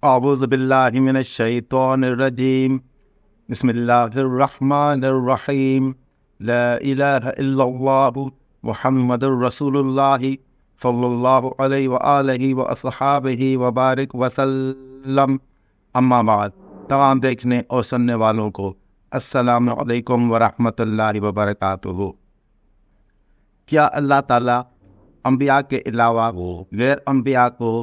اعوذ باللہ من الشیطان الرجیم بسم اللہ الرحمن الرحیم لا الہ الا اللہ محمد الرسول اللہ صلی اللہ علیہ وآلہ واصحابہ وبارک وسلم. اما بعد، تمام دیکھنے اور سننے والوں کو السلام علیکم ورحمۃ اللہ وبرکاتہ. کیا اللہ تعالیٰ انبیاء کے علاوہ غیر انبیاء کو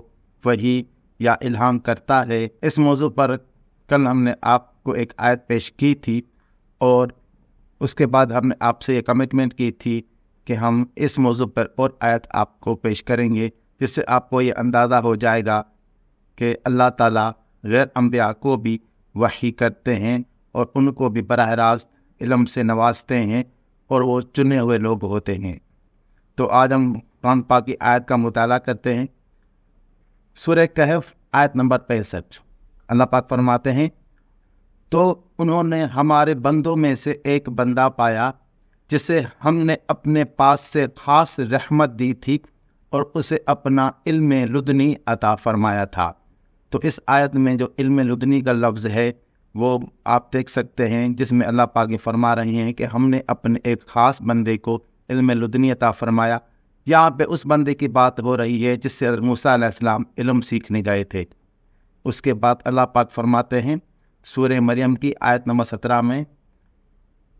وحی یا الہام کرتا ہے؟ اس موضوع پر کل ہم نے آپ کو ایک آیت پیش کی تھی، اور اس کے بعد ہم نے آپ سے یہ کمٹمنٹ کی تھی کہ ہم اس موضوع پر اور آیت آپ کو پیش کریں گے، جس سے آپ کو یہ اندازہ ہو جائے گا کہ اللہ تعالیٰ غیر انبیاء کو بھی وحی کرتے ہیں اور ان کو بھی براہ راست علم سے نوازتے ہیں، اور وہ چنے ہوئے لوگ ہوتے ہیں. تو آج ہم قرآن پاک کی آیت کا مطالعہ کرتے ہیں. سورہ کہف آیت نمبر 65. اللہ پاک فرماتے ہیں، تو انہوں نے ہمارے بندوں میں سے ایک بندہ پایا جسے ہم نے اپنے پاس سے خاص رحمت دی تھی اور اسے اپنا علم لدنی عطا فرمایا تھا. تو اس آیت میں جو علم لدنی کا لفظ ہے وہ آپ دیکھ سکتے ہیں، جس میں اللہ پاک فرما رہے ہیں کہ ہم نے اپنے ایک خاص بندے کو علم لدنی عطا فرمایا. یہاں پہ اس بندے کی بات ہو رہی ہے جس سے حضرت موسیٰ علیہ السلام علم سیکھنے گئے تھے. اس کے بعد اللہ پاک فرماتے ہیں سورہ مریم کی آیت نمبر 17 میں،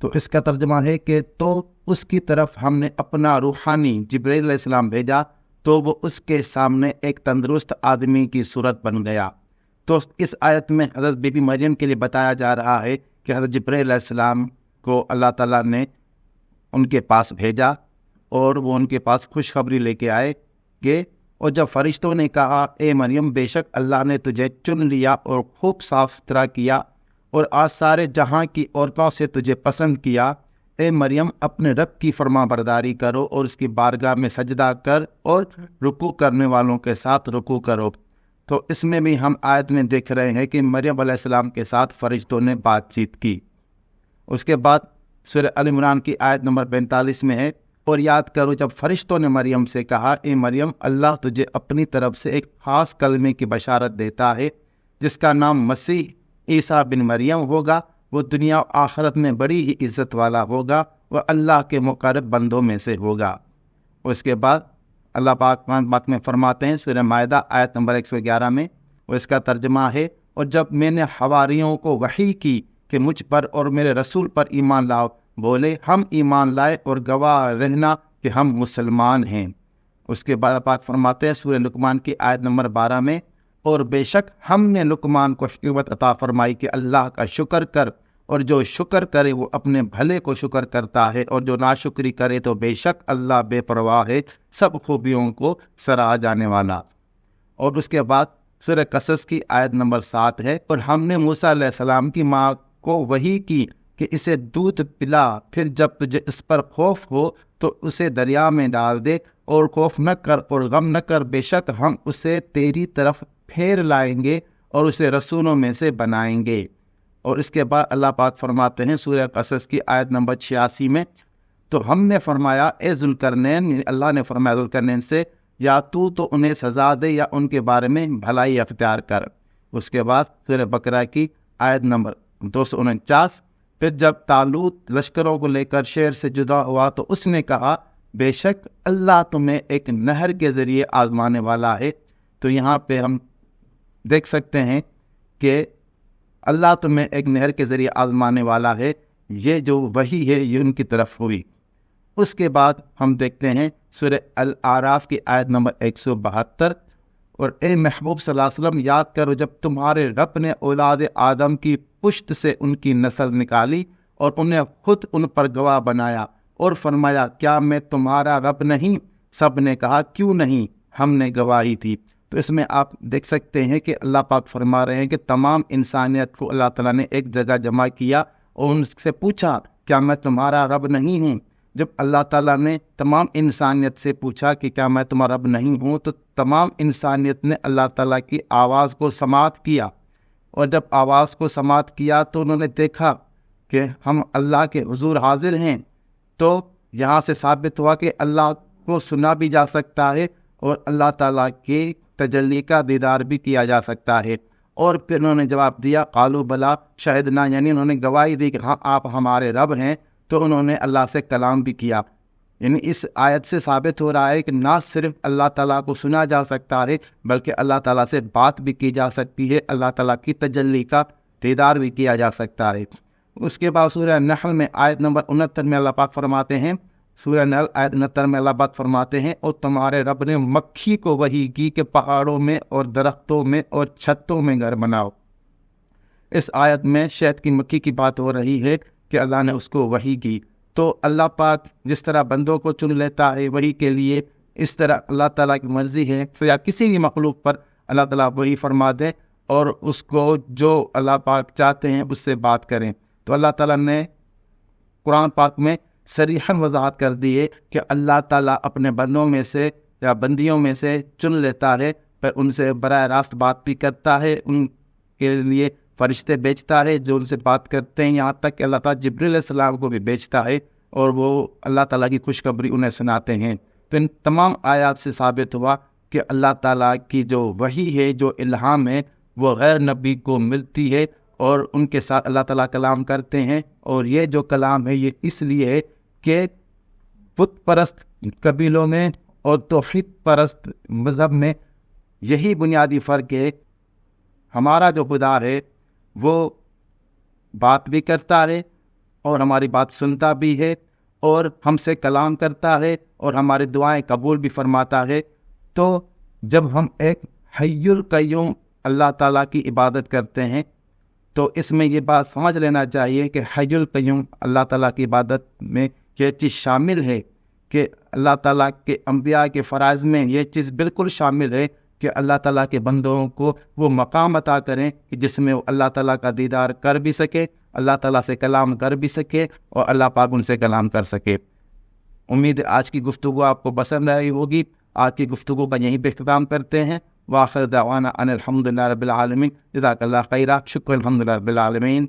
تو اس کا ترجمہ ہے کہ تو اس کی طرف ہم نے اپنا روحانی جبرائیل علیہ السلام بھیجا تو وہ اس کے سامنے ایک تندرست آدمی کی صورت بن گیا. تو اس آیت میں حضرت بی بی مریم کے لیے بتایا جا رہا ہے کہ حضرت جبرائیل علیہ السلام کو اللہ تعالیٰ نے ان کے پاس بھیجا، اور وہ ان کے پاس خوشخبری لے کے آئے کہ، اور جب فرشتوں نے کہا اے مریم بے شک اللہ نے تجھے چن لیا اور خوب صاف ستھرا کیا اور آج سارے جہاں کی عورتوں سے تجھے پسند کیا، اے مریم اپنے رب کی فرما برداری کرو اور اس کی بارگاہ میں سجدہ کر اور رکوع کرنے والوں کے ساتھ رکوع کرو. تو اس میں بھی ہم آیت میں دیکھ رہے ہیں کہ مریم علیہ السلام کے ساتھ فرشتوں نے بات چیت کی. اس کے بعد سورہ آل عمران کی آیت نمبر 45 میں ہے، اور یاد کرو جب فرشتوں نے مریم سے کہا اے مریم اللہ تجھے اپنی طرف سے ایک خاص کلمے کی بشارت دیتا ہے جس کا نام مسیح عیسیٰ بن مریم ہوگا، وہ دنیا و آخرت میں بڑی ہی عزت والا ہوگا، وہ اللہ کے مقرب بندوں میں سے ہوگا. اس کے بعد اللہ پاک میں فرماتے ہیں سورہ مائدہ آیت نمبر 111 میں، وہ اس کا ترجمہ ہے، اور جب میں نے حواریوں کو وحی کی کہ مجھ پر اور میرے رسول پر ایمان لاؤ، بولے ہم ایمان لائے اور گواہ رہنا کہ ہم مسلمان ہیں. اس کے بعد پاک فرماتے ہیں سورہ لقمان کی آیت نمبر 12 میں، اور بے شک ہم نے لقمان کو حکمت عطا فرمائی کہ اللہ کا شکر کر، اور جو شکر کرے وہ اپنے بھلے کو شکر کرتا ہے، اور جو ناشکری کرے تو بے شک اللہ بے پرواہ ہے، سب خوبیوں کو سراہ جانے والا. اور اس کے بعد سورہ قصص کی آیت نمبر 7 ہے، اور ہم نے موسیٰ علیہ السلام کی ماں کو وحی کی کہ اسے دودھ پلا، پھر جب تجھے اس پر خوف ہو تو اسے دریا میں ڈال دے، اور خوف نہ کر اور غم نہ کر، بے شک ہم اسے تیری طرف پھیر لائیں گے اور اسے رسولوں میں سے بنائیں گے. اور اس کے بعد اللہ پاک فرماتے ہیں سورہ قصص کی آیت نمبر 86 میں، تو ہم نے فرمایا اے ذوالقرنین، اللہ نے فرمایا ذوالقرنین سے، یا تو انہیں سزا دے یا ان کے بارے میں بھلائی اختیار کر. اس کے بعد سورہ بقرہ کی آیت نمبر 249، پھر جب طالوت لشکروں کو لے کر شہر سے جدا ہوا تو اس نے کہا بے شک اللہ تمہیں ایک نہر کے ذریعے آزمانے والا ہے. تو یہاں پہ ہم دیکھ سکتے ہیں کہ اللہ تمہیں ایک نہر کے ذریعے آزمانے والا ہے، یہ جو وحی ہے یہ ان کی طرف ہوئی. اس کے بعد ہم دیکھتے ہیں سورہ الاعراف کی آیت نمبر 172، اور اے محبوب صلی اللہ علیہ وسلم یاد کرو جب تمہارے رب نے اولاد آدم کی پشت سے ان کی نسل نکالی اور انہیں خود ان پر گواہ بنایا اور فرمایا کیا میں تمہارا رب نہیں؟ سب نے کہا کیوں نہیں، ہم نے گواہی تھی. تو اس میں آپ دیکھ سکتے ہیں کہ اللہ پاک فرما رہے ہیں کہ تمام انسانیت کو اللہ تعالیٰ نے ایک جگہ جمع کیا اور ان سے پوچھا کیا میں تمہارا رب نہیں ہوں. جب اللہ تعالیٰ نے تمام انسانیت سے پوچھا کہ کیا میں تمہارا رب نہیں ہوں، تو تمام انسانیت نے اللہ تعالیٰ کی آواز کو سماعت کیا، اور جب آواز کو سماعت کیا تو انہوں نے دیکھا کہ ہم اللہ کے حضور حاضر ہیں. تو یہاں سے ثابت ہوا کہ اللہ کو سنا بھی جا سکتا ہے اور اللہ تعالیٰ کے تجلی کا دیدار بھی کیا جا سکتا ہے. اور پھر انہوں نے جواب دیا قالوا بلا شہدنا، یعنی انہوں نے گواہی دی کہ ہاں آپ ہمارے رب ہیں، تو انہوں نے اللہ سے کلام بھی کیا۔ یعنی اس آیت سے ثابت ہو رہا ہے کہ نہ صرف اللہ تعالیٰ کو سنا جا سکتا ہے بلکہ اللہ تعالیٰ سے بات بھی کی جا سکتی ہے، اللہ تعالیٰ کی تجلی کا دیدار بھی کیا جا سکتا ہے۔ اس کے بعد سورہ نحل میں آیت نمبر 69 میں اللہ پاک فرماتے ہیں، سورہ نحل آیت 69 میں اللہ پاک فرماتے ہیں اور تمہارے رب نے مکھی کو وحی کی کہ پہاڑوں میں اور درختوں میں اور چھتوں میں گھر بناؤ۔ اس آیت میں شہد کی مکھی کی بات ہو رہی ہے کہ اللہ نے اس کو وحی کی۔ تو اللہ پاک جس طرح بندوں کو چن لیتا ہے وحی کے لیے، اس طرح اللہ تعالیٰ کی مرضی ہے یا کسی بھی مخلوق پر اللہ تعالیٰ وحی فرما دے اور اس کو جو اللہ پاک چاہتے ہیں اس سے بات کریں۔ تو اللہ تعالیٰ نے قرآن پاک میں صریحاً وضاحت کر دی ہے کہ اللہ تعالیٰ اپنے بندوں میں سے یا بندیوں میں سے چن لیتا ہے، پر ان سے براہ راست بات بھی کرتا ہے، ان کے لیے فرشتے بھیجتا ہے جو ان سے بات کرتے ہیں، یہاں تک کہ اللہ تعالیٰ جبریل علیہ السلام کو بھی بھیجتا ہے اور وہ اللہ تعالیٰ کی خوشخبری انہیں سناتے ہیں۔ تو ان تمام آیات سے ثابت ہوا کہ اللہ تعالیٰ کی جو وحی ہے، جو الہام ہے، وہ غیر نبی کو ملتی ہے اور ان کے ساتھ اللہ تعالیٰ کلام کرتے ہیں۔ اور یہ جو کلام ہے یہ اس لیے ہے کہ بت پرست قبیلوں میں اور توحید پرست مذہب میں یہی بنیادی فرق ہے۔ ہمارا جو خدا ہے وہ بات بھی کرتا ہے اور ہماری بات سنتا بھی ہے اور ہم سے کلام کرتا ہے اور ہماری دعائیں قبول بھی فرماتا ہے۔ تو جب ہم ایک حی القیوم اللہ تعالیٰ کی عبادت کرتے ہیں تو اس میں یہ بات سمجھ لینا چاہیے کہ حی القیوم اللہ تعالیٰ کی عبادت میں یہ چیز شامل ہے کہ اللہ تعالیٰ کے انبیاء کے فرائض میں یہ چیز بالکل شامل ہے کہ اللہ تعالیٰ کے بندوں کو وہ مقام عطا کریں کہ جس میں وہ اللہ تعالیٰ کا دیدار کر بھی سکے، اللہ تعالیٰ سے کلام کر بھی سکے اور اللہ پاک ان سے کلام کر سکے۔ امید ہے آج کی گفتگو آپ کو پسند آئی ہوگی۔ آج کی گفتگو کا یہیں پہ اختتام کرتے ہیں۔ وآخر دعوانا ان الحمدللہ رب العالمین۔ جزاک اللہ خیرہ۔ شکر الحمدللہ رب العالمین۔